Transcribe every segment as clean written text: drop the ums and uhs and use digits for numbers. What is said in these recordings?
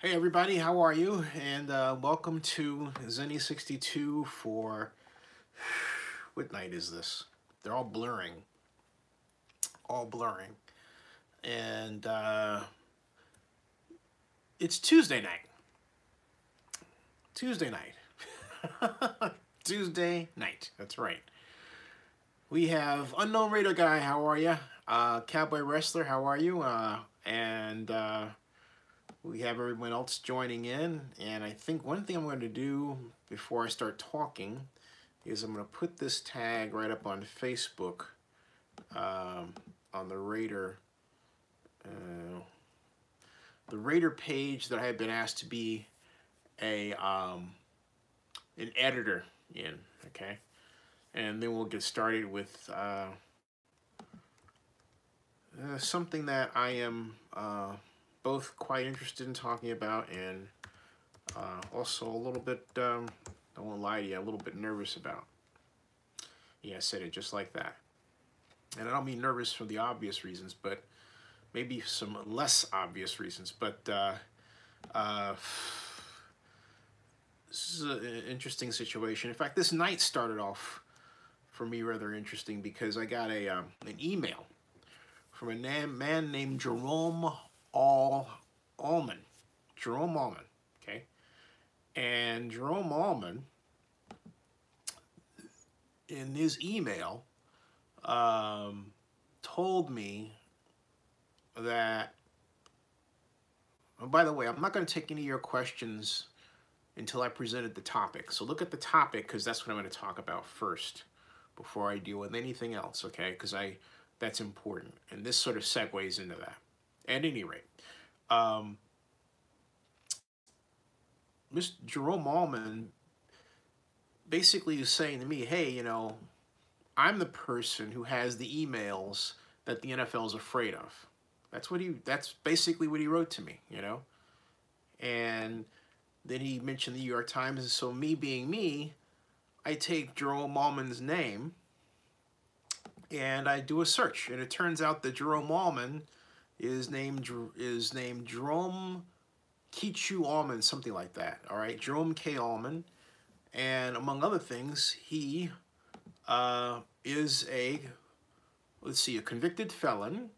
Hey everybody, how are you? And welcome to Zennie62 for, what night is this? They're all blurring. All blurring. And it's Tuesday night. Tuesday night. Tuesday night, that's right. We have Unknown Raider Guy, how are you? Cowboy Wrestler, how are you? And we have everyone else joining in, and I think one thing I'm going to do before I start talking is I'm going to put this tag right up on Facebook on the Raider page that I have been asked to be an editor in, okay? And then we'll get started with something that I am both quite interested in talking about and also a little bit, I won't lie to you, a little bit nervous about. Yeah, I said it just like that. And I don't mean nervous for the obvious reasons, but maybe some less obvious reasons. But this is an interesting situation. In fact, this night started off for me rather interesting because I got an email from a man named Jerome Almond. Jerome Almond, okay? And Jerome Almond, in his email, told me that, oh, by the way, I'm not going to take any of your questions until I presented the topic. So look at the topic, because that's what I'm going to talk about first before I deal with anything else, okay? Because that's important. And this sort of segues into that. At any rate, Mr. Jerome Almond basically is saying to me, hey, you know, I'm the person who has the emails that the NFL is afraid of. That's basically what he wrote to me, you know? And then he mentioned the New York Times, and so me being me, I take Jerome Almond's name and I do a search, and it turns out that Jerome Almond is named Jerome Kichu Almond, something like that, all right? Jerome K. Almond, and among other things, he is a convicted felon,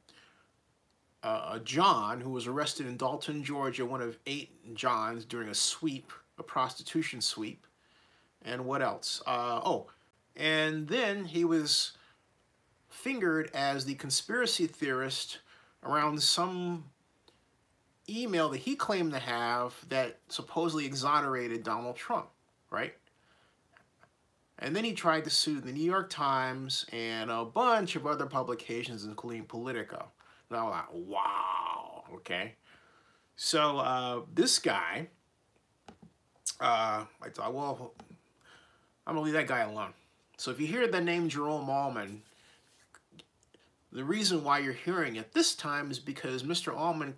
a John who was arrested in Dalton, Georgia, one of 8 Johns during a prostitution sweep. And what else? And then he was fingered as the conspiracy theorist around some email that he claimed to have that supposedly exonerated Donald Trump, right? And then he tried to sue the New York Times and a bunch of other publications, including Politico. And I was like, wow, okay. So this guy, I thought, well, I'm gonna leave that guy alone. So if you hear the name Jerome Almond, the reason why you're hearing it this time is because Mr. Almond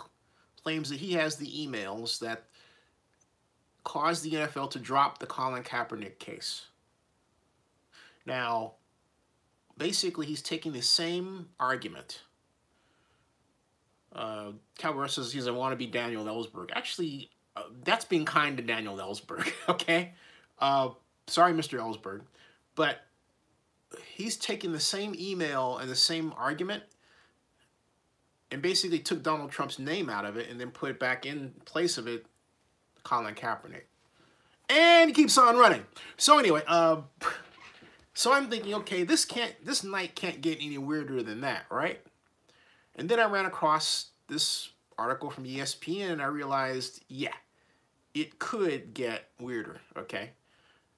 claims that he has the emails that caused the NFL to drop the Colin Kaepernick case. Now, basically, he's taking the same argument. Cowboy says he's a wannabe Daniel Ellsberg. Actually, that's being kind to Daniel Ellsberg, okay? Sorry, Mr. Ellsberg. But he's taking the same email and the same argument and basically took Donald Trump's name out of it and then put it back in place of it, Colin Kaepernick. And he keeps on running. So anyway, so I'm thinking, okay, this night can't get any weirder than that, right? And then I ran across this article from ESPN and I realized, yeah, it could get weirder, okay?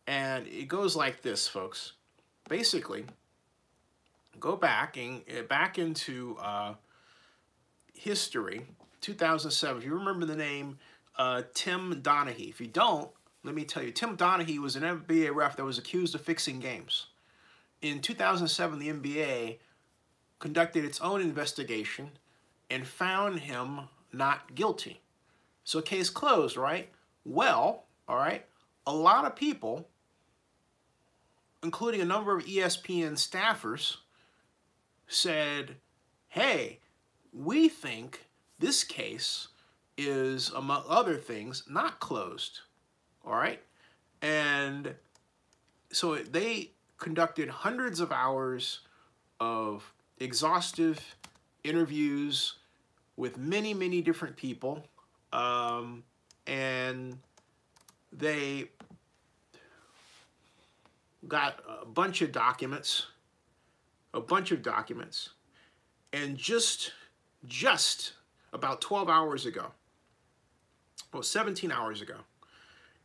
And it goes like this, folks. Basically, go back into history, 2007. If you remember the name Tim Donaghy. If you don't, let me tell you, Tim Donaghy was an NBA ref that was accused of fixing games. In 2007, the NBA conducted its own investigation and found him not guilty. So case closed, right? Well, all right, a lot of people, including a number of ESPN staffers, said, hey, we think this case is, among other things, not closed. All right? And so they conducted hundreds of hours of exhaustive interviews with many, many different people. And they got a bunch of documents, and just about 12 hours ago, well, 17 hours ago,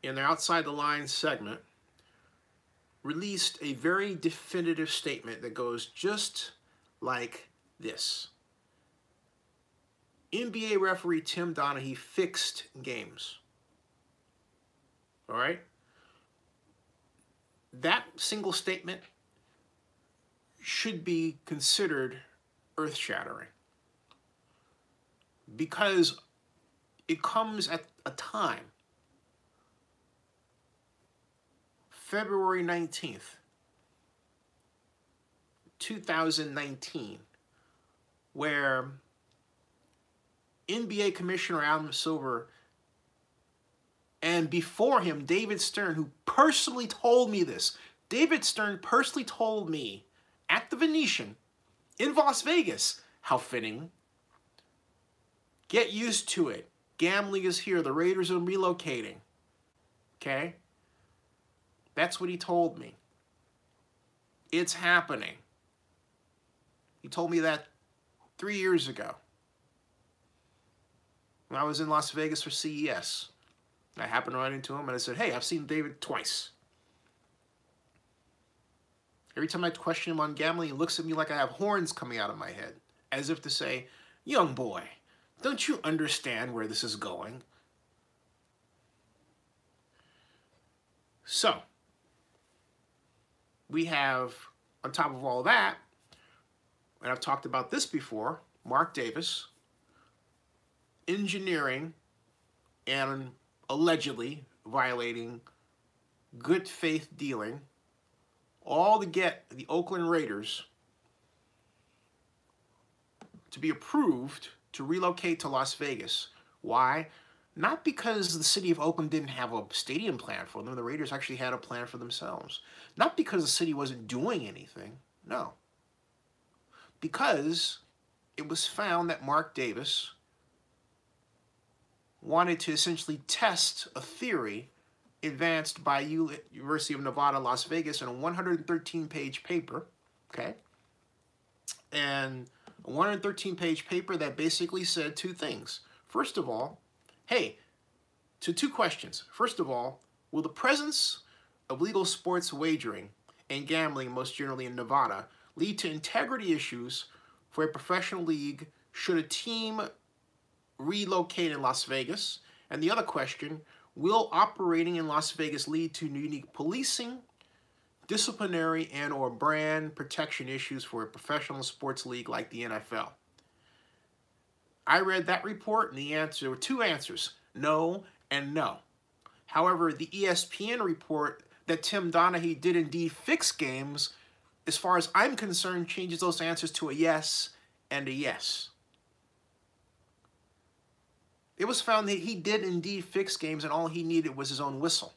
in their Outside the Lines segment, released a very definitive statement that goes just like this. NBA referee Tim Donaghy fixed games. All right? That single statement should be considered earth-shattering because it comes at a time, February 19th, 2019, where NBA Commissioner Adam Silver, and before him, David Stern, who personally told me this. David Stern personally told me at the Venetian in Las Vegas, how fitting. Get used to it. Gambling is here. The Raiders are relocating. Okay? That's what he told me. It's happening. He told me that 3 years ago when I was in Las Vegas for CES. I happened to run into him and I said, hey, I've seen David twice. Every time I question him on gambling, he looks at me like I have horns coming out of my head, as if to say, young boy, don't you understand where this is going? So, we have, on top of all that, and I've talked about this before, Mark Davis, engineering and allegedly violating good faith dealing, all to get the Oakland Raiders to be approved to relocate to Las Vegas. Why? Not because the city of Oakland didn't have a stadium plan for them. The Raiders actually had a plan for themselves. Not because the city wasn't doing anything. No. Because it was found that Mark Davis wanted to essentially test a theory advanced by University of Nevada, Las Vegas in a 113-page paper, okay? And a 113-page paper that basically said two things. First of all, hey, to two questions. First of all, will the presence of legal sports wagering and gambling, most generally in Nevada, lead to integrity issues for a professional league should a team relocate in Las Vegas? And the other question, will operating in Las Vegas lead to unique policing, disciplinary, and or brand protection issues for a professional sports league like the NFL? I read that report, and there were two answers, no and no. However, the ESPN report that Tim Donaghy did indeed fix games, as far as I'm concerned, changes those answers to a yes and a yes. It was found that he did indeed fix games, and all he needed was his own whistle.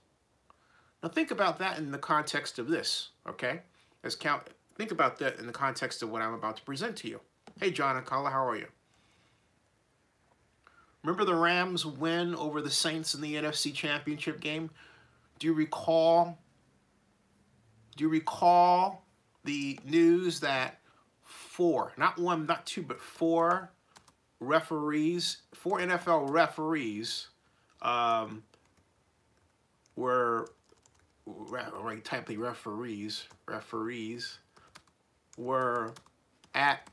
Now think about that in the context of this, okay? Think about that in the context of what I'm about to present to you. Hey, John and Carla, how are you? Remember the Rams' win over the Saints in the NFC Championship game? Do you recall the news that not one, not two, but four NFL referees were, right, type the referees were at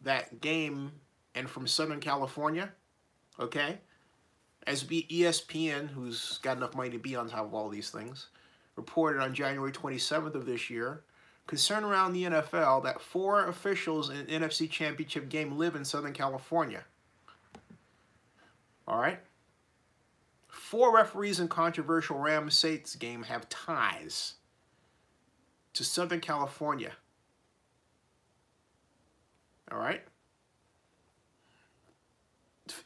that game and from Southern California, okay? As ESPN, who's got enough money to be on top of all these things, reported on January 27th of this year, concern around the NFL that 4 officials in an NFC Championship game live in Southern California. All right? 4 referees in controversial Rams-Saints game have ties to Southern California. All right?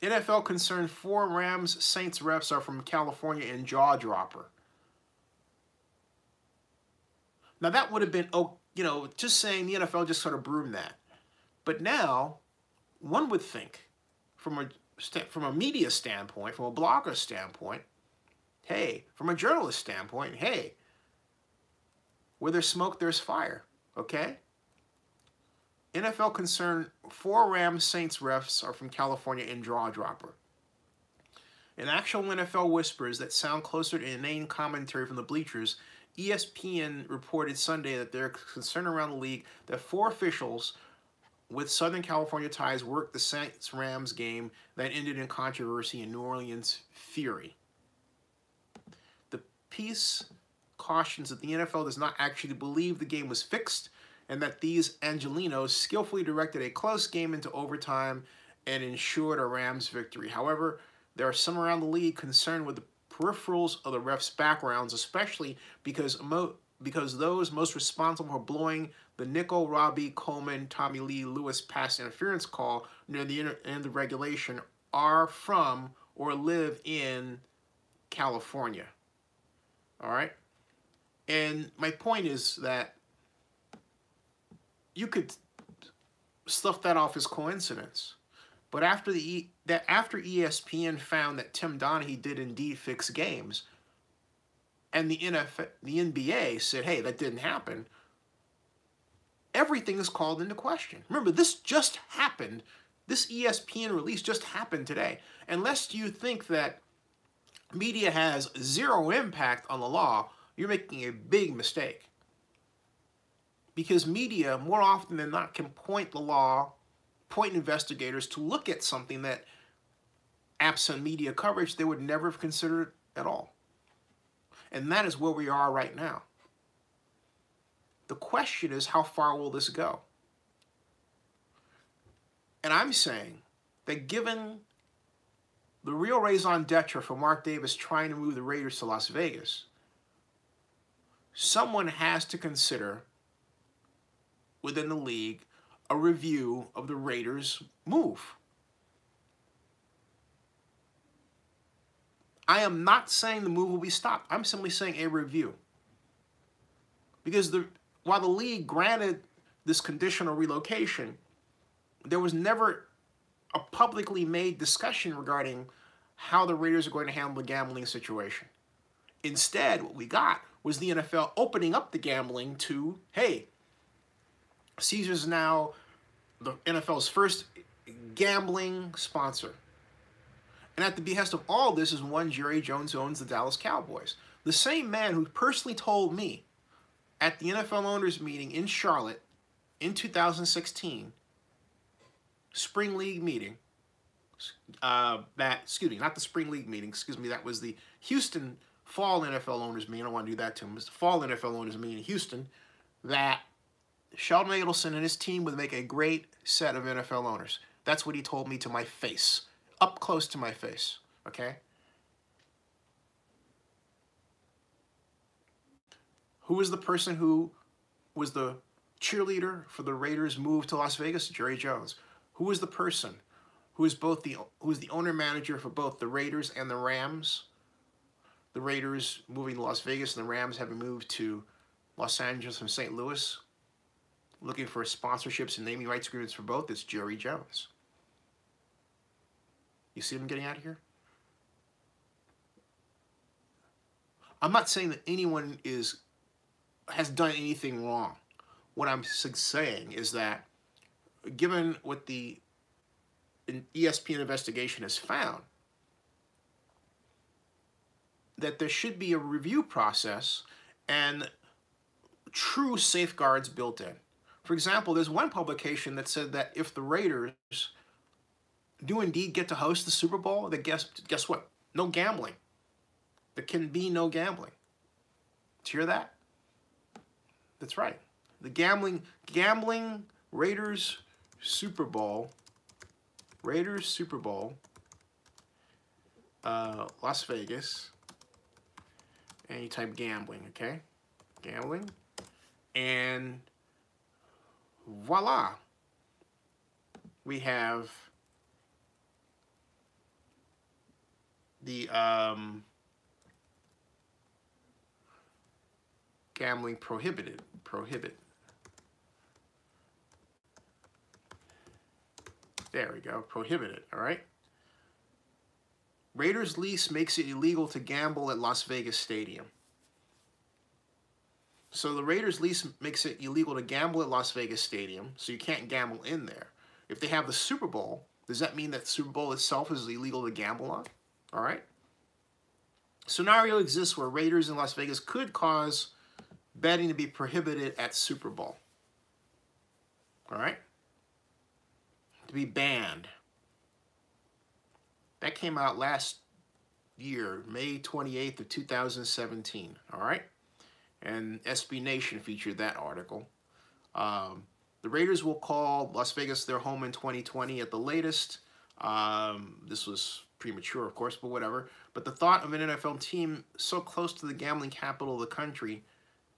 NFL concerned 4 Rams Saints refs are from California and jaw dropper. Now that would have been, oh, you know, just saying the NFL just sort of broomed that. But now, one would think, from a media standpoint, from a blogger standpoint, hey, from a journalist standpoint, hey, where there's smoke, there's fire, okay? NFL concerned 4 Rams Saints refs are from California and jaw dropper. In actual NFL whispers that sound closer to inane commentary from the bleachers, ESPN reported Sunday that there are concern around the league that 4 officials with Southern California ties worked the Saints-Rams game that ended in controversy and New Orleans fury. The piece cautions that the NFL does not actually believe the game was fixed and that these Angelinos skillfully directed a close game into overtime and ensured a Rams victory. However, there are some around the league concerned with the peripherals of the refs' backgrounds, especially because those most responsible for blowing the Nickel, Robbie, Coleman, Tommy Lee Lewis pass interference call near the end of regulation are from or live in California. All right? And my point is that you could stuff that off as coincidence. But after ESPN found that Tim Donaghy did indeed fix games, and the NBA said, hey, that didn't happen, everything is called into question. Remember, this just happened. This ESPN release just happened today. Unless you think that media has zero impact on the law, you're making a big mistake. Because media, more often than not, can point investigators to look at something that, absent media coverage, they would never have considered at all. And that is where we are right now. The question is, how far will this go? And I'm saying that given the real raison d'etre for Mark Davis trying to move the Raiders to Las Vegas, someone has to consider within the league a review of the Raiders' move. I am not saying the move will be stopped. I'm simply saying a review. Because while the league granted this conditional relocation, there was never a publicly made discussion regarding how the Raiders are going to handle the gambling situation. Instead, what we got was the NFL opening up the gambling to, hey, Caesars is now the NFL's first gambling sponsor. And at the behest of all this is one Jerry Jones, who owns the Dallas Cowboys. The same man who personally told me at the NFL owners meeting in Charlotte in 2016, spring league meeting, not the spring league meeting, that was the Houston fall NFL owners meeting. I don't want to do that to him. It was the fall NFL owners meeting in Houston, that Sheldon Adelson and his team would make a great set of NFL owners. That's what he told me to my face, up close to my face, okay? Who was the person who was the cheerleader for the Raiders' move to Las Vegas? Jerry Jones. Who was the person who is the owner-manager for both the Raiders and the Rams? The Raiders moving to Las Vegas and the Rams having moved to Los Angeles from St. Louis, looking for sponsorships and naming rights agreements for both. It's Jerry Jones. You see him getting out of here? I'm not saying that anyone has done anything wrong. What I'm saying is that, given what the ESPN investigation has found, that there should be a review process and true safeguards built in. For example, there's one publication that said that if the Raiders do indeed get to host the Super Bowl, then guess what? No gambling. There can be no gambling. Did you hear that? That's right. The gambling Raiders Super Bowl, Las Vegas, and you type gambling, okay? Gambling, and voila. We have the gambling prohibited. There we go, prohibited, all right? Raiders lease makes it illegal to gamble at Las Vegas Stadium. So the Raiders lease makes it illegal to gamble at Las Vegas Stadium, so you can't gamble in there. If they have the Super Bowl, does that mean that the Super Bowl itself is illegal to gamble on? All right? Scenario exists where Raiders in Las Vegas could cause betting to be prohibited at Super Bowl. All right? To be banned. That came out last year, May 28th of 2017. All right? And SB Nation featured that article. The Raiders will call Las Vegas their home in 2020 at the latest. This was premature, of course, but whatever. But the thought of an NFL team so close to the gambling capital of the country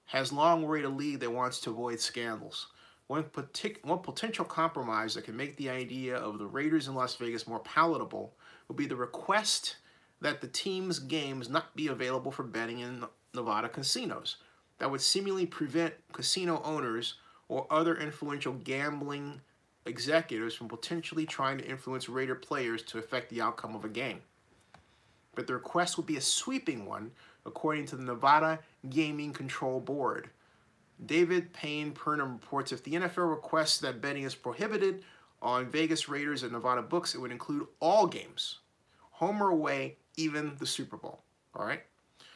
has long worried a league that wants to avoid scandals. One potential compromise that can make the idea of the Raiders in Las Vegas more palatable would be the request that the team's games not be available for betting in Nevada casinos. That would seemingly prevent casino owners or other influential gambling executives from potentially trying to influence Raider players to affect the outcome of a game. But the request would be a sweeping one, according to the Nevada Gaming Control Board. David Payne Purnam reports if the NFL requests that betting is prohibited on Vegas Raiders and Nevada books, it would include all games, home or away, even the Super Bowl. All right?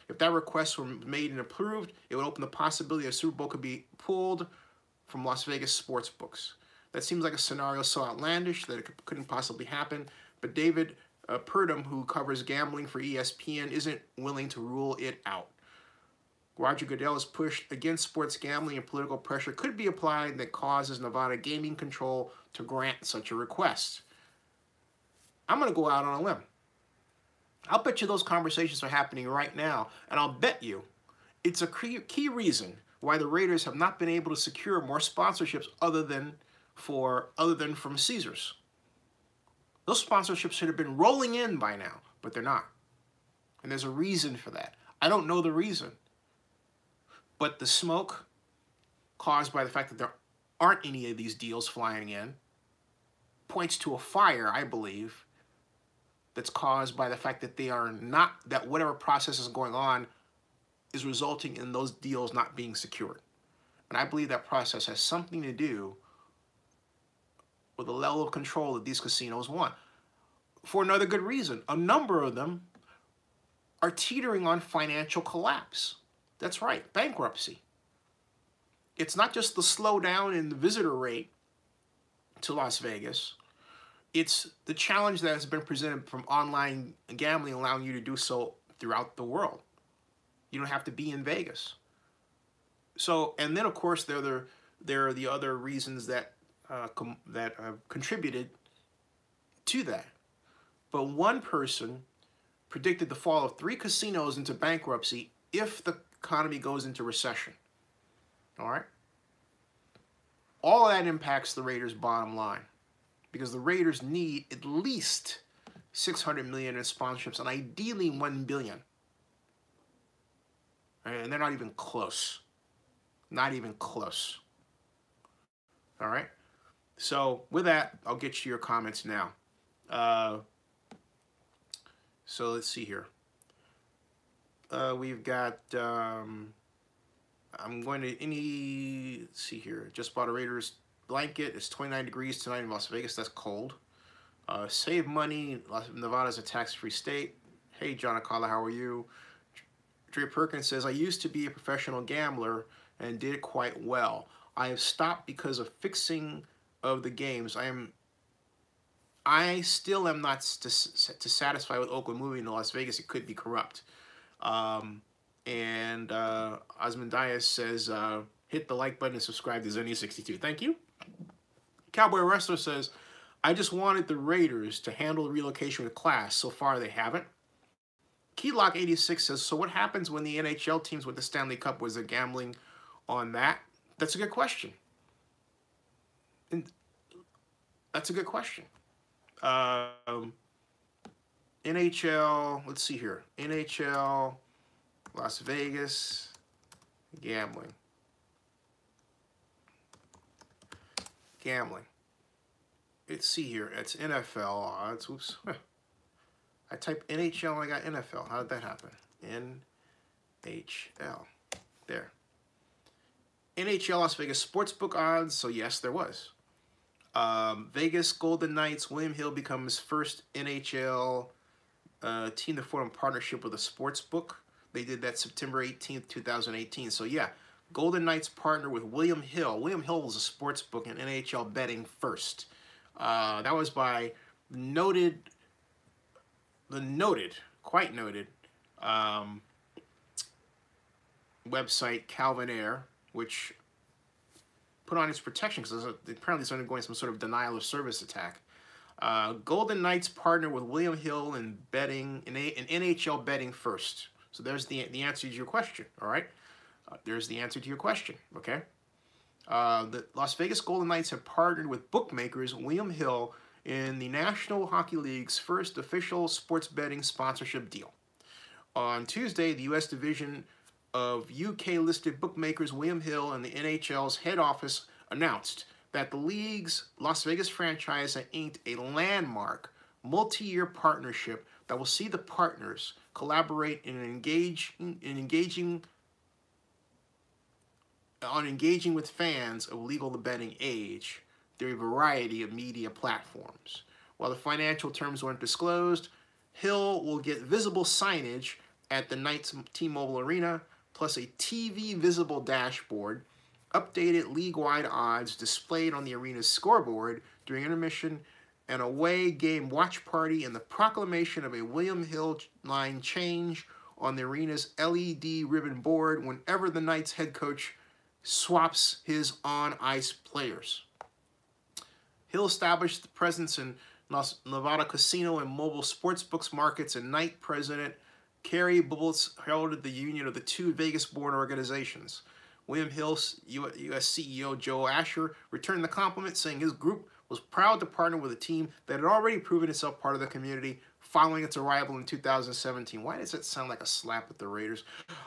If that request were made and approved, it would open the possibility a Super Bowl could be pulled from Las Vegas sports books. That seems like a scenario so outlandish that it couldn't possibly happen, but David Purdom, who covers gambling for ESPN, isn't willing to rule it out. Roger Goodell has pushed against sports gambling, and political pressure could be applied that causes Nevada Gaming Control to grant such a request. I'm going to go out on a limb. I'll bet you those conversations are happening right now, and I'll bet you it's a key reason why the Raiders have not been able to secure more sponsorships other than from Caesars. Those sponsorships should have been rolling in by now, but they're not. And there's a reason for that. I don't know the reason. But the smoke caused by the fact that there aren't any of these deals flying in points to a fire, I believe, that's caused by the fact that that whatever process is going on is resulting in those deals not being secured. And I believe that process has something to do with the level of control that these casinos want. For another good reason, a number of them are teetering on financial collapse. That's right, bankruptcy. It's not just the slowdown in the visitor rate to Las Vegas. It's the challenge that has been presented from online gambling, allowing you to do so throughout the world. You don't have to be in Vegas. So, and then of course there are the other reasons that have contributed to that. But one person predicted the fall of 3 casinos into bankruptcy if the economy goes into recession. All right? All of that impacts the Raiders' bottom line because the Raiders need at least $600 million in sponsorships and ideally $1 billion. And they're not even close. Not even close. All right? So with that, I'll get to your comments now. So let's see here. We've got, I'm going to let's see here. Just bought a Raiders blanket. It's 29 degrees tonight in Las Vegas. That's cold. Save money. Nevada's a tax-free state. Hey, John Akala, how are you? Dre Perkins says, I used to be a professional gambler and did quite well. I have stopped because of fixing of the games. I still am not satisfied with Oakland moving to Las Vegas. It could be corrupt. And Osmond Diaz says, hit the like button and subscribe to Zennie62. Thank you. Cowboy Wrestler says, I just wanted the Raiders to handle the relocation with class. So far, they haven't. Keylock86 says, so what happens when the NHL teams with the Stanley Cup? Was there gambling on that? That's a good question. That's a good question. NHL, let's see here. NHL, Las Vegas, gambling. Gambling. Let's see here. It's NFL odds. Whoops. I typed NHL and I got NFL. How did that happen? NHL. There. NHL Las Vegas Sportsbook odds. So yes, there was. Vegas Golden Knights. William Hill becomes first NHL team to form a partnership with a sportsbook. They did that September 18th, 2018. So yeah, Golden Knights partner with William Hill. William Hill was a sportsbook in NHL betting first. That was by quite noted website Calvin Air, which put on its protection because apparently it's undergoing some sort of denial of service attack. Golden Knights partner with William Hill in betting in NHL betting first. So there's the answer to your question. All right, there's the answer to your question. Okay. The Las Vegas Golden Knights have partnered with bookmakers William Hill in the National Hockey League's first official sports betting sponsorship deal. On Tuesday, the U.S. division of UK-listed bookmakers William Hill and the NHL's head office announced that the league's Las Vegas franchise had inked a landmark multi-year partnership that will see the partners collaborate in engaging with fans of legal betting age through a variety of media platforms. While the financial terms weren't disclosed, Hill will get visible signage at the Knights T-Mobile Arena, plus a TV visible dashboard, updated league-wide odds displayed on the arena's scoreboard during intermission, an away game watch party, and the proclamation of a William Hill line change on the arena's LED ribbon board whenever the Knights head coach swaps his on-ice players. Hill established the presence in Nevada casino and mobile sportsbooks markets, and Knight president Kerry Bubbles heralded the union of the two Vegas-born organizations. William Hill's U.S. CEO Joe Asher returned the compliment, saying his group was proud to partner with a team that had already proven itself part of the community following its arrival in 2017. Why does it sound like a slap at the Raiders?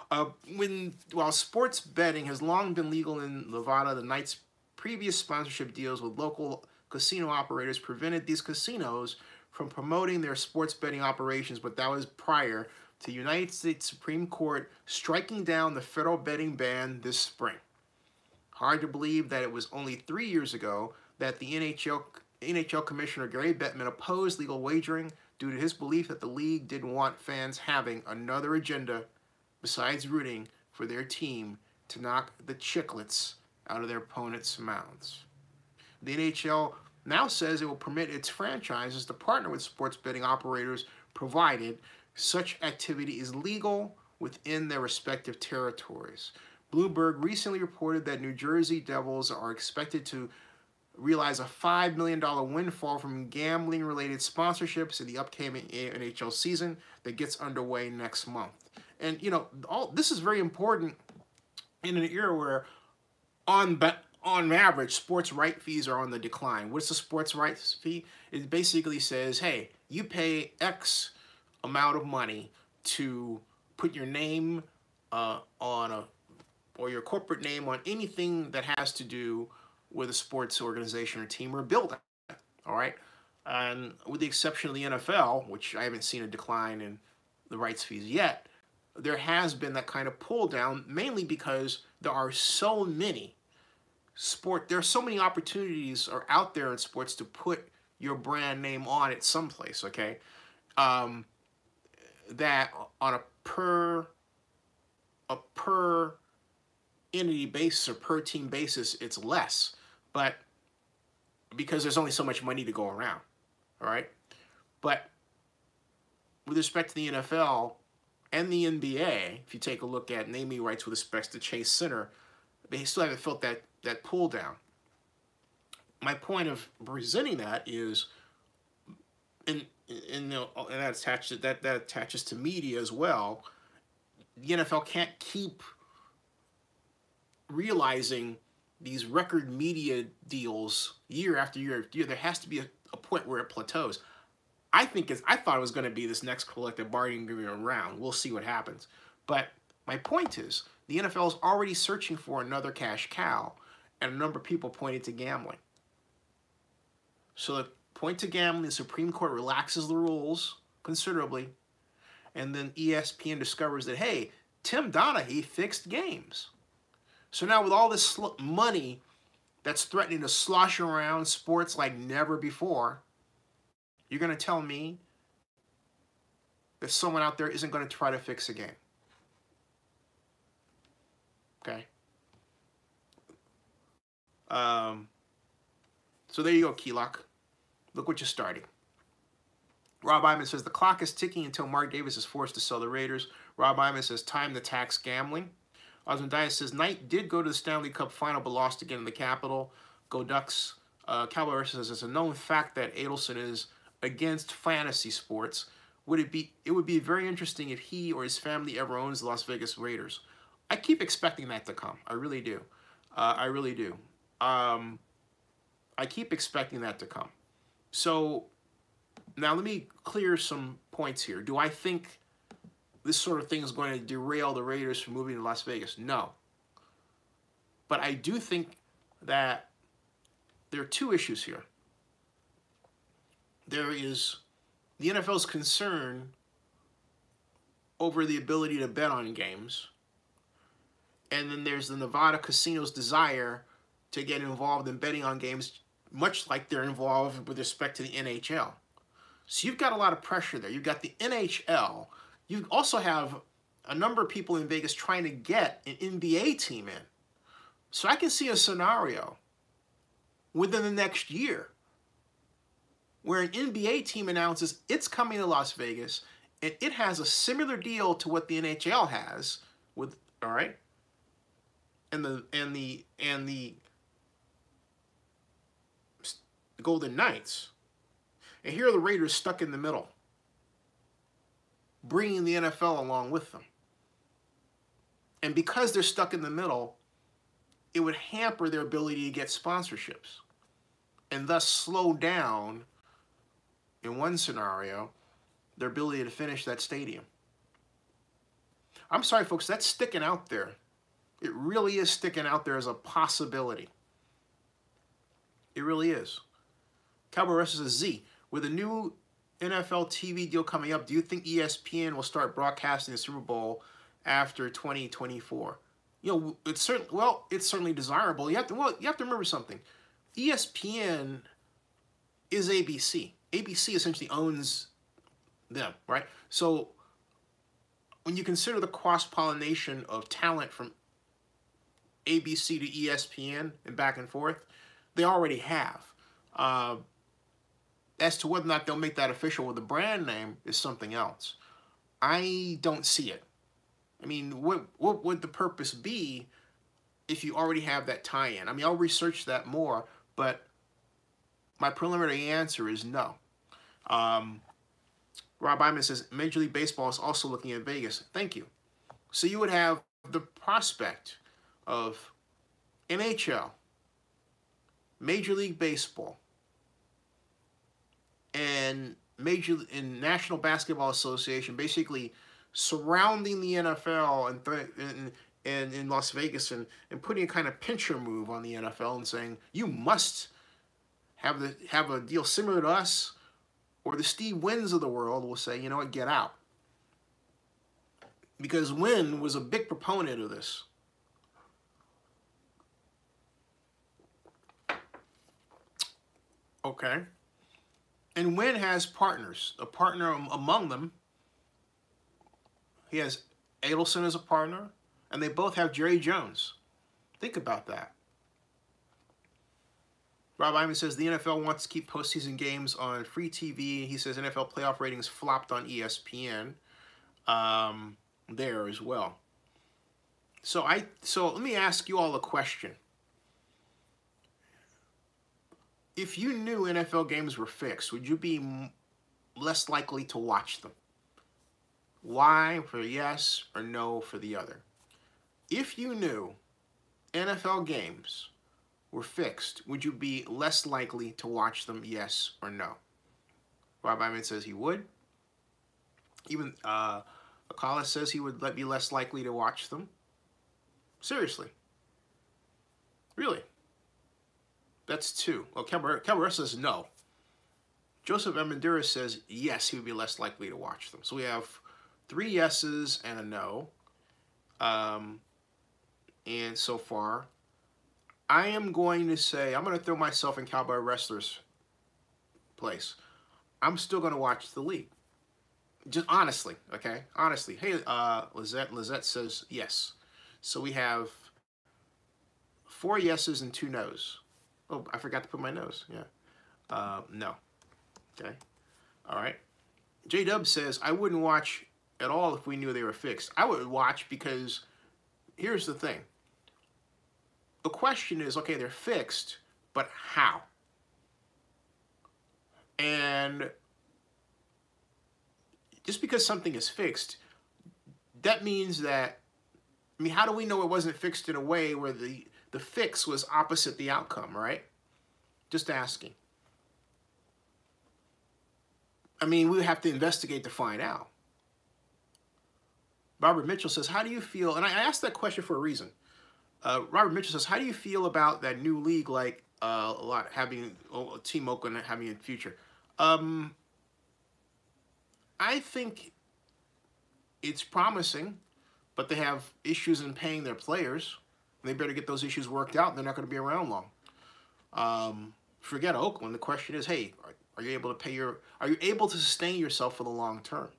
While sports betting has long been legal in Nevada, the Knights' previous sponsorship deals with local casino operators prevented these casinos from promoting their sports betting operations, but that was prior to United States Supreme Court striking down the federal betting ban this spring. Hard to believe that it was only 3 years ago that the NHL Commissioner Gary Bettman opposed legal wagering due to his belief that the league didn't want fans having another agenda besides rooting for their team to knock the chiclets out of their opponents' mouths. The NHL now says it will permit its franchises to partner with sports betting operators provided such activity is legal within their respective territories. Bloomberg recently reported that New Jersey Devils are expected to realize a $5 million windfall from gambling-related sponsorships in the upcoming NHL season that gets underway next month. And, you know, this is very important in an era where, on average, sports right fees are on the decline. What's the sports rights fee? It basically says, hey, you pay X amount of money to put your name or your corporate name on anything that has to do with a sports organization or team or building. All right, and with the exception of the NFL, which I haven't seen a decline in the rights fees yet, there has been that kind of pull down, mainly because there are so many there are so many opportunities are out there in sports to put your brand name on it someplace. Okay. That on a per entity basis or per team basis, it's less, but because there's only so much money to go around, all right? But with respect to the NFL and the NBA, if you take a look at naming rights with respect to Chase Center, they still haven't felt that pull down. My point of presenting that is, and that attaches to media as well. The NFL can't keep realizing these record media deals year after year after year. There has to be a point where it plateaus. I thought it was going to be this next collective bargaining agreement round. We'll see what happens. But my point is, the NFL is already searching for another cash cow, and a number of people pointed to gambling. So the point to gambling, the Supreme Court relaxes the rules considerably, and then ESPN discovers that, hey, Tim Donaghy fixed games. So now with all this money that's threatening to slosh around sports like never before, you're going to tell me that someone out there isn't going to try to fix a game. Okay? So there you go, Keylock. Look what you're starting. Rob Iman says, the clock is ticking until Mark Davis is forced to sell the Raiders. Rob Iman says, time to tax gambling. Osmond Dias says, Knight did go to the Stanley Cup final but lost again in the Capitol. Go Ducks. Cowboy says, it's a known fact that Adelson is against fantasy sports. It would be very interesting if he or his family ever owns the Las Vegas Raiders. I keep expecting that to come. I really do. I really do. I keep expecting that to come. So now let me clear some points here. Do I think this sort of thing is going to derail the Raiders from moving to Las Vegas? No. But I do think that there are two issues here. There is the NFL's concern over the ability to bet on games. And then there's the Nevada casino's desire to get involved in betting on games, much like they're involved with respect to the NHL. So you've got a lot of pressure there. You've got the NHL. You also have a number of people in Vegas trying to get an NBA team in. So I can see a scenario within the next year where an NBA team announces it's coming to Las Vegas, and it has a similar deal to what the NHL has with, all right, and the Golden Knights. And here are the Raiders stuck in the middle, bringing the NFL along with them. And because they're stuck in the middle, it would hamper their ability to get sponsorships and thus slow down, in one scenario, their ability to finish that stadium. I'm sorry, folks, that's sticking out there. It really is sticking out there as a possibility. It really is. Cowboy Wrestler says, Z, with a new NFL TV deal coming up, do you think ESPN will start broadcasting the Super Bowl after 2024? You know, it's certainly desirable. You have to remember something. ESPN is ABC. ABC essentially owns them, right? So when you consider the cross-pollination of talent from ABC to ESPN and back and forth, they already have. As to whether or not they'll make that official with the brand name is something else. I don't see it. I mean, what would the purpose be if you already have that tie-in? I mean, I'll research that more, but my preliminary answer is no. Rob Iman says, Major League Baseball is also looking at Vegas. Thank you. So you would have the prospect of NHL, Major League Baseball, and National Basketball Association basically surrounding the NFL and in Las Vegas and putting a kind of pincher move on the NFL and saying, you must have a deal similar to us, or the Steve Wynn's of the world will say, you know what, get out. Because Wynn was a big proponent of this. Okay. And Wynn has partners. A partner among them, he has Adelson as a partner, and they both have Jerry Jones. Think about that. Rob Iman says the NFL wants to keep postseason games on free TV. He says NFL playoff ratings flopped on ESPN there as well. So let me ask you all a question. If you knew NFL games were fixed, would you be less likely to watch them? Why for yes or no for the other? If you knew NFL games were fixed, would you be less likely to watch them, yes or no? Rob Iman says he would. Even Akala says he would be less likely to watch them. Seriously. Really. That's 2. Well, Cabarrus says no. Joseph Amendola says yes, he would be less likely to watch them. So we have 3 yeses and a no. And so far, I am going to say, I'm going to throw myself in Cowboy Wrestler's place. I'm still going to watch the league. Just honestly, okay? Honestly. Hey, Lizette says yes. So we have 4 yeses and 2 nos. Oh, I forgot to put my nose. Yeah. No. Okay. All right. J-Dub says, I wouldn't watch at all if we knew they were fixed. I would watch because here's the thing. The question is, okay, they're fixed, but how? And just because something is fixed, that means that, I mean, how do we know it wasn't fixed in a way where the fix was opposite the outcome, right? Just asking. I mean, we have to investigate to find out. Robert Mitchell says, how do you feel? And I asked that question for a reason. Robert Mitchell says, how do you feel about that new league, like Team Oakland having in the future? I think it's promising, but they have issues in paying their players. They better get those issues worked out. They're not going to be around long. Forget Oakland. The question is, hey, are you able to are you able to sustain yourself for the long term?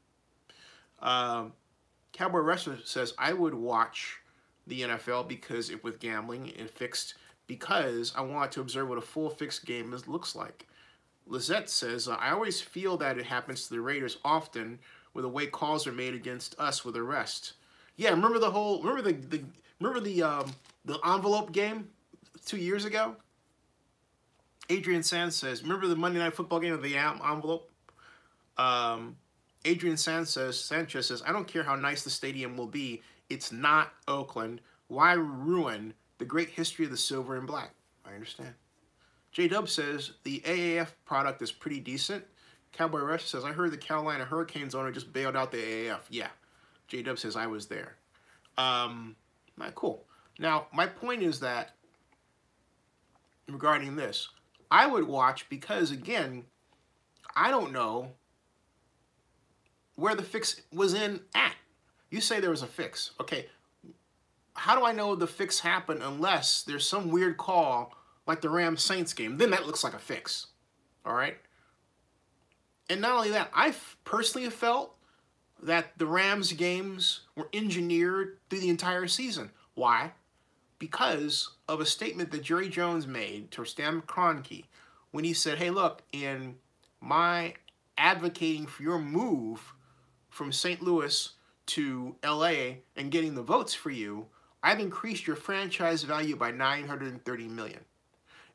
Cowboy Wrestler says, I would watch the NFL because with gambling and fixed, because I want to observe what a full fixed game looks like. Lizette says, I always feel that it happens to the Raiders often with the way calls are made against us with arrest. Yeah, remember the envelope game 2 years ago? Adrian Sands says, remember the Monday Night Football game of the envelope? Adrian Sanchez says, I don't care how nice the stadium will be. It's not Oakland. Why ruin the great history of the silver and black? I understand. J-Dub says, the AAF product is pretty decent. Cowboy Rush says, I heard the Carolina Hurricanes owner just bailed out the AAF. Yeah. J-Dub says, I was there. Cool. Now, my point is that, regarding this, I would watch because, again, I don't know where the fix was at. You say there was a fix. Okay, how do I know the fix happened unless there's some weird call like the Rams-Saints game? Then that looks like a fix, all right? And not only that, I personally have felt that the Rams games were engineered through the entire season. Why? Because of a statement that Jerry Jones made to Stan Kroenke when he said, hey, look, in my advocating for your move from St. Louis to LA and getting the votes for you, I've increased your franchise value by $930 million.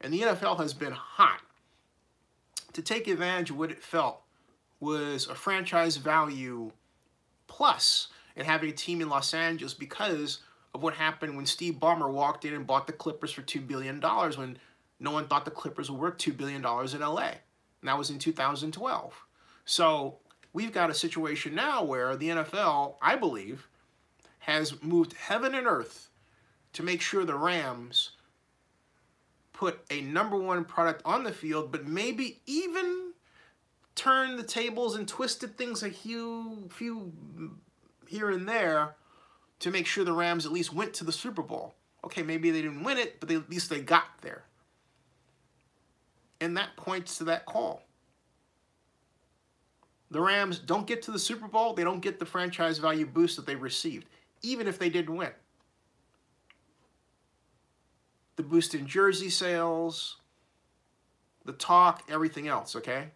And the NFL has been hot to take advantage of what it felt was a franchise value plus and having a team in Los Angeles because of what happened when Steve Ballmer walked in and bought the Clippers for $2 billion when no one thought the Clippers were worth $2 billion in LA. And that was in 2012. So we've got a situation now where the NFL, I believe, has moved heaven and earth to make sure the Rams put a #1 product on the field, but maybe even turn the tables and twisted things a few here and there to make sure the Rams at least went to the Super Bowl. Okay, maybe they didn't win it, but at least they got there. And that points to that call. The Rams don't get to the Super Bowl, they don't get the franchise value boost that they received, even if they didn't win. The boost in jersey sales, the talk, everything else, okay?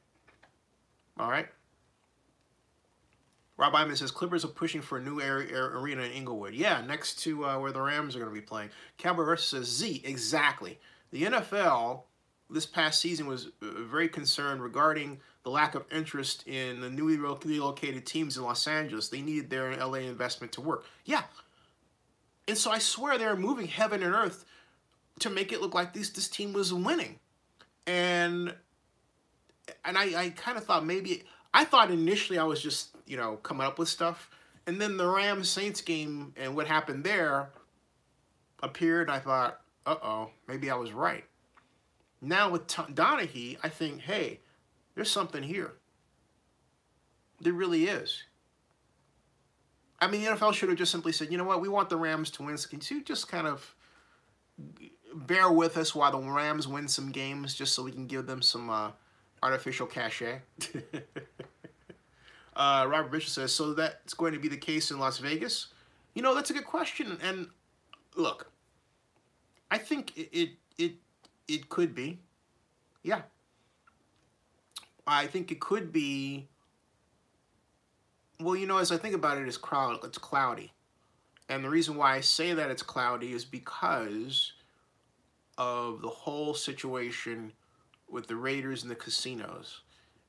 All right? Rob Iman says, Clippers are pushing for a new arena in Inglewood. Yeah, next to where the Rams are going to be playing. Cowboy Rush says, Z, exactly. The NFL this past season was very concerned regarding the lack of interest in the newly relocated teams in Los Angeles. They needed their LA investment to work. Yeah. And so I swear they're moving heaven and earth to make it look like this team was winning. And and I kind of thought maybe, I thought initially I was just, you know, coming up with stuff. And then the Rams-Saints game and what happened there appeared, and I thought, uh-oh, maybe I was right. Now with Donaghy, I think, hey, there's something here. There really is. I mean, the NFL should have just simply said, you know what, we want the Rams to win. So can you just kind of bear with us while the Rams win some games just so we can give them some artificial cachet? Robert Bishop says, so that's going to be the case in Las Vegas? You know, that's a good question. And look, I think it could be. Yeah. I think it could be. Well, you know, as I think about it, it's cloudy. And the reason why I say that it's cloudy is because of the whole situation with the Raiders and the casinos.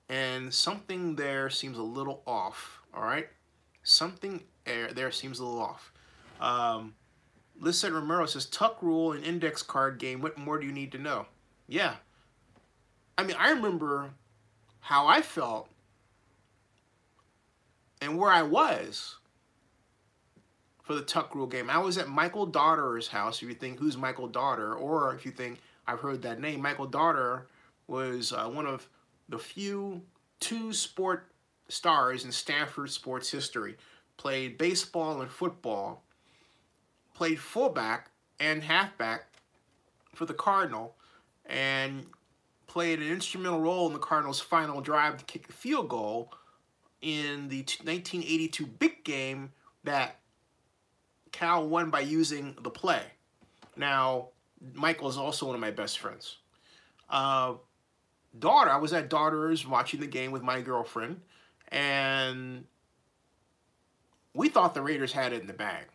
And something there seems a little off, all right? Something there seems a little off. Lisette Romero says, tuck rule and index card game, what more do you need to know? Yeah. I mean, I remember how I felt and where I was for the tuck rule game. I was at Michael Daughter's house, if you think, who's Michael Daughter? Or if you think, I've heard that name. Michael Daughter was one of the few two sport stars in Stanford sports history. Played baseball and football. Played fullback and halfback for the Cardinal. And played an instrumental role in the Cardinals' final drive to kick a field goal in the 1982 big game that Cal won by using the play. Now, Michael is also one of my best friends. I was at Daughter's watching the game with my girlfriend, and we thought the Raiders had it in the bag.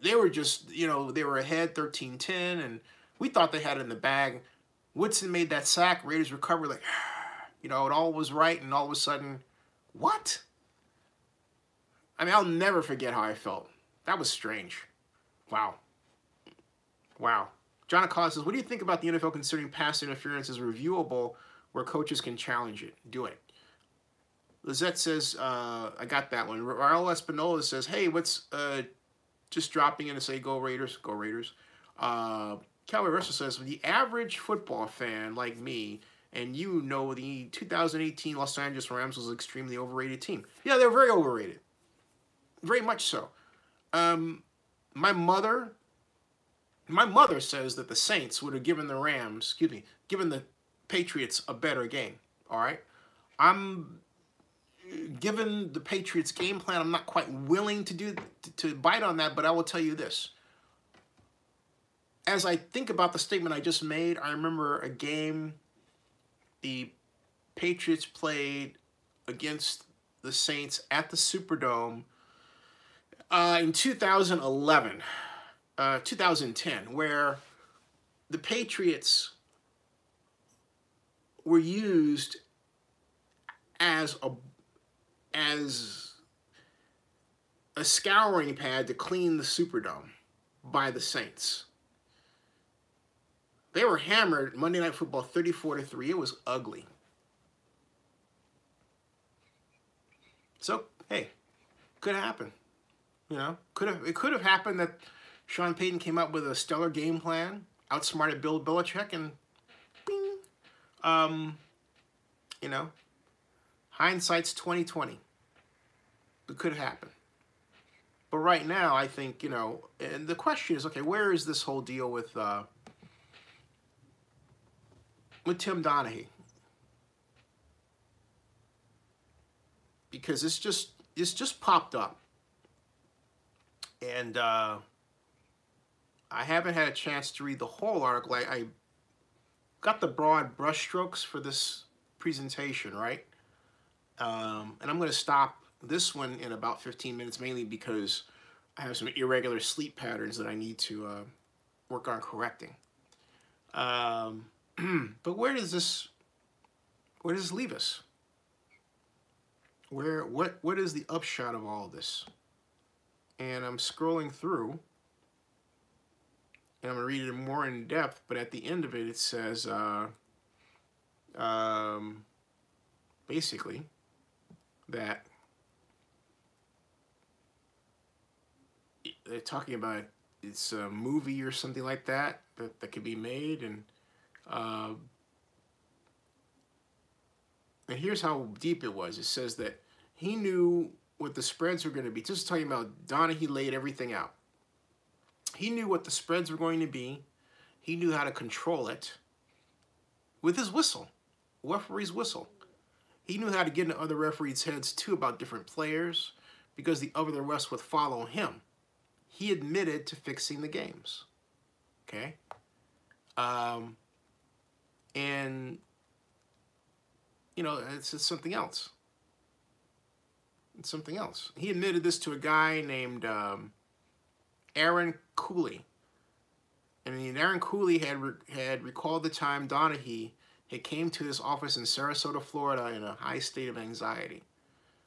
They were just, you know, they were ahead 13-10, and we thought they had it in the bag. Woodson made that sack. Raiders recovered, like, you know, it all was right, and all of a sudden, what? I mean, I'll never forget how I felt. That was strange. Wow. Wow. John Acosta says, what do you think about the NFL considering pass interference is reviewable where coaches can challenge it? Do it. Lizette says, I got that one. Raul Espinola says, hey, what's just dropping in to say go Raiders, go Raiders. Calvin Russell says, the average football fan like me, and you know the 2018 Los Angeles Rams was an extremely overrated team. Yeah, they were very overrated. Very much so. My mother says that the Saints would have given the Rams, given the Patriots a better game. All right? Given the Patriots game plan, I'm not quite willing to bite on that, but I will tell you this. As I think about the statement I just made, I remember a game the Patriots played against the Saints at the Superdome in 2011, 2010, where the Patriots were used as a scouring pad to clean the Superdome by the Saints. They were hammered Monday Night Football 34-3. It was ugly. So, hey, could happen. You know, it could have happened that Sean Payton came up with a stellar game plan, outsmarted Bill Belichick, and bing. You know, hindsight's 20/20. It could happen. But right now, I think, you know, and the question is, okay, where is this whole deal with Tim Donaghy? Because it's just popped up. And I haven't had a chance to read the whole article. I got the broad brushstrokes for this presentation, right? And I'm going to stop this one in about 15 minutes, mainly because I have some irregular sleep patterns that I need to work on correcting. But where does this leave us? What is the upshot of all of this? And I'm scrolling through, and I'm going to read it more in depth, but at the end of it, it says, basically that they're talking about it's a movie or something like that that could be made, and here's how deep it was. It says that he knew what the spreads were going to be. Just talking about Donaghy laid everything out. He knew what the spreads were going to be. He knew how to control it with his whistle, referee's whistle. He knew how to get into other referees' heads too about different players because the other refs would follow him. He admitted to fixing the games. Okay? And, you know, it's something else. It's something else. He admitted this to a guy named Aaron Cooley. And Aaron Cooley had recalled the time Donaghy had came to his office in Sarasota, Florida in a high state of anxiety.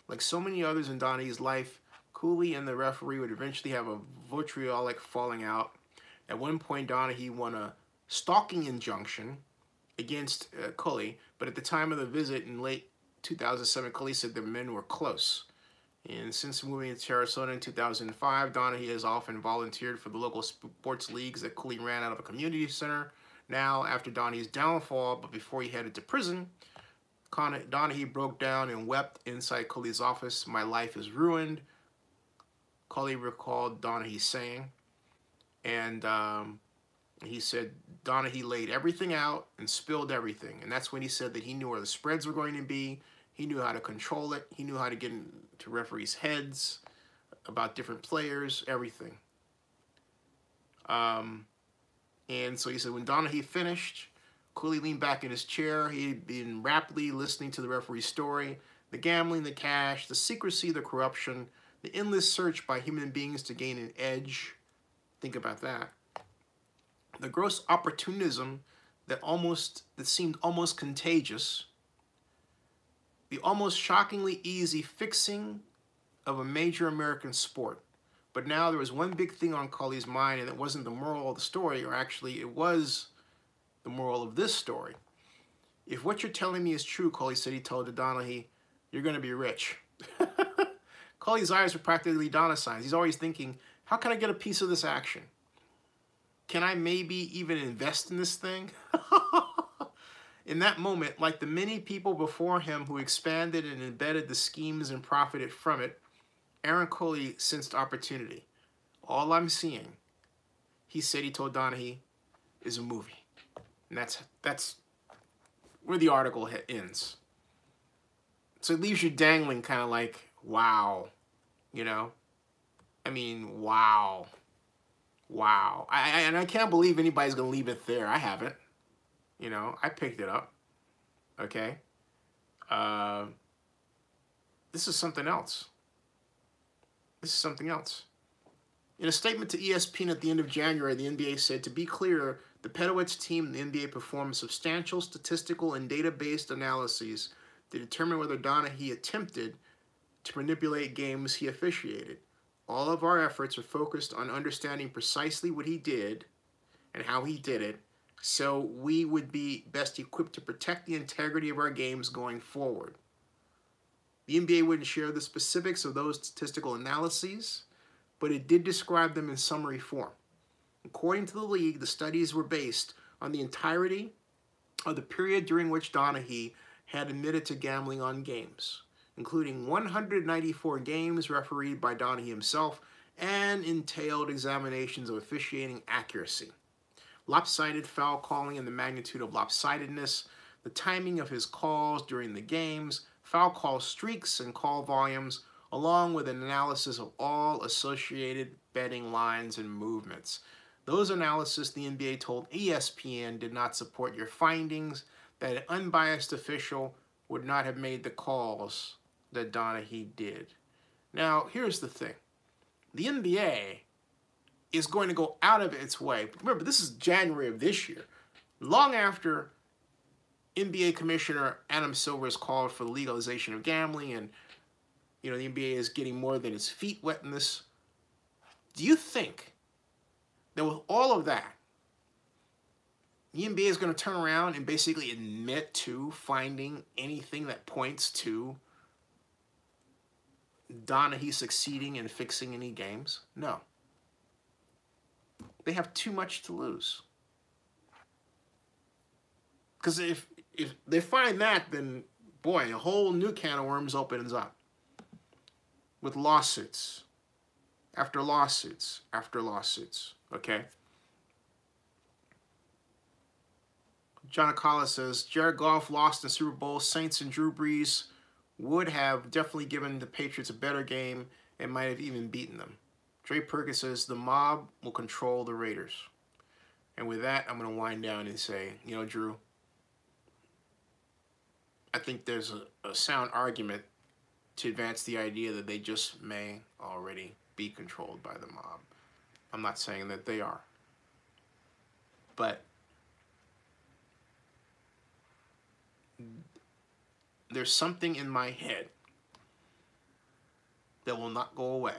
Like so many others in Donaghy's life, Cooley and the referee would eventually have a vitriolic falling out. At one point, Donaghy won a stalking injunction against Cooley, but at the time of the visit in late 2007, Cooley said the men were close. And since moving to Sarasota in 2005, Donaghy has often volunteered for the local sports leagues that Cooley ran out of a community center. Now, after Donaghy's downfall, but before he headed to prison, Donaghy broke down and wept inside Cooley's office. "My life is ruined," Cooley recalled Donaghy saying. And he said Donaghy laid everything out and spilled everything. And that's when he said that he knew where the spreads were going to be. He knew how to control it. He knew how to get into referees' heads about different players, everything. And so he said when Donaghy finished, Cooley leaned back in his chair. He had been rapidly listening to the referee's story, the gambling, the cash, the secrecy, the corruption, the endless search by human beings to gain an edge. Think about that. The gross opportunism that seemed almost contagious. The almost shockingly easy fixing of a major American sport. But now there was one big thing on Cooley's mind, and it wasn't the moral of the story, or actually it was the moral of this story. "If what you're telling me is true," Cooley said, he told Donaghy, "you're going to be rich." Cooley's eyes were practically dollar signs. He's always thinking, how can I get a piece of this action? Can I maybe even invest in this thing? In that moment, like the many people before him who expanded and embedded the schemes and profited from it, Aaron Cooley sensed opportunity. "All I'm seeing," he said, he told Donaghy, "is a movie." And that's where the article ends. So it leaves you dangling, kind of like, wow, you know? I mean, wow. Wow. And I can't believe anybody's going to leave it there. I haven't. You know, I picked it up. Okay? This is something else. This is something else. In a statement to ESPN at the end of January, the NBA said, "To be clear, the Petowitz team and the NBA performed substantial statistical and data-based analyses to determine whether Donaghy attempted to manipulate games he officiated. All of our efforts are focused on understanding precisely what he did and how he did it, so we would be best equipped to protect the integrity of our games going forward." The NBA wouldn't share the specifics of those statistical analyses, but it did describe them in summary form. According to the league, the studies were based on the entirety of the period during which Donaghy had admitted to gambling on games, including 194 games refereed by Donaghy himself and entailed examinations of officiating accuracy, lopsided foul calling and the magnitude of lopsidedness, the timing of his calls during the games, foul call streaks and call volumes, along with an analysis of all associated betting lines and movements. Those analyses, the NBA told ESPN, did not support your findings that an unbiased official would not have made the calls that Donaghy did. Now, here's the thing. The NBA is going to go out of its way. Remember, this is January of this year, long after NBA Commissioner Adam Silver has called for the legalization of gambling, and you know the NBA is getting more than its feet wet in this. Do you think that with all of that, The NBA is going to turn around and basically admit to finding anything that points to Donaghy succeeding in fixing any games? No. They have too much to lose. Because if they find that, then, boy, a whole new can of worms opens up. With lawsuits. After lawsuits. After lawsuits. Okay? John Akala says, Jared Goff lost in Super Bowl. Saints and Drew Brees would have definitely given the Patriots a better game and might have even beaten them. Dre Perkins says, the mob will control the Raiders. And with that, I'm going to wind down and say, you know, Drew, I think there's a sound argument to advance the idea that they just may already be controlled by the mob. I'm not saying that they are. But there's something in my head that will not go away.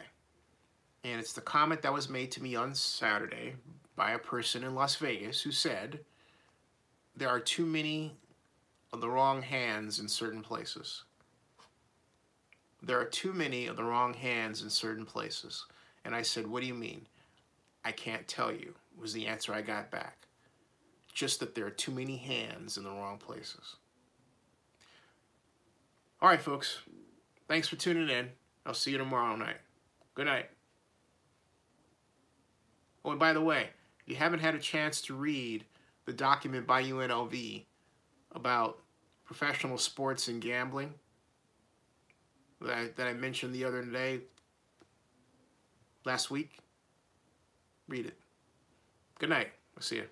And it's the comment that was made to me on Saturday by a person in Las Vegas who said, there are too many of the wrong hands in certain places. There are too many of the wrong hands in certain places. And I said, what do you mean? I can't tell you, was the answer I got back. Just that there are too many hands in the wrong places. All right, folks. Thanks for tuning in. I'll see you tomorrow night. Good night. Oh, and by the way, if you haven't had a chance to read the document by UNLV about professional sports and gambling that I mentioned the other day, last week, read it. Good night. I'll see you.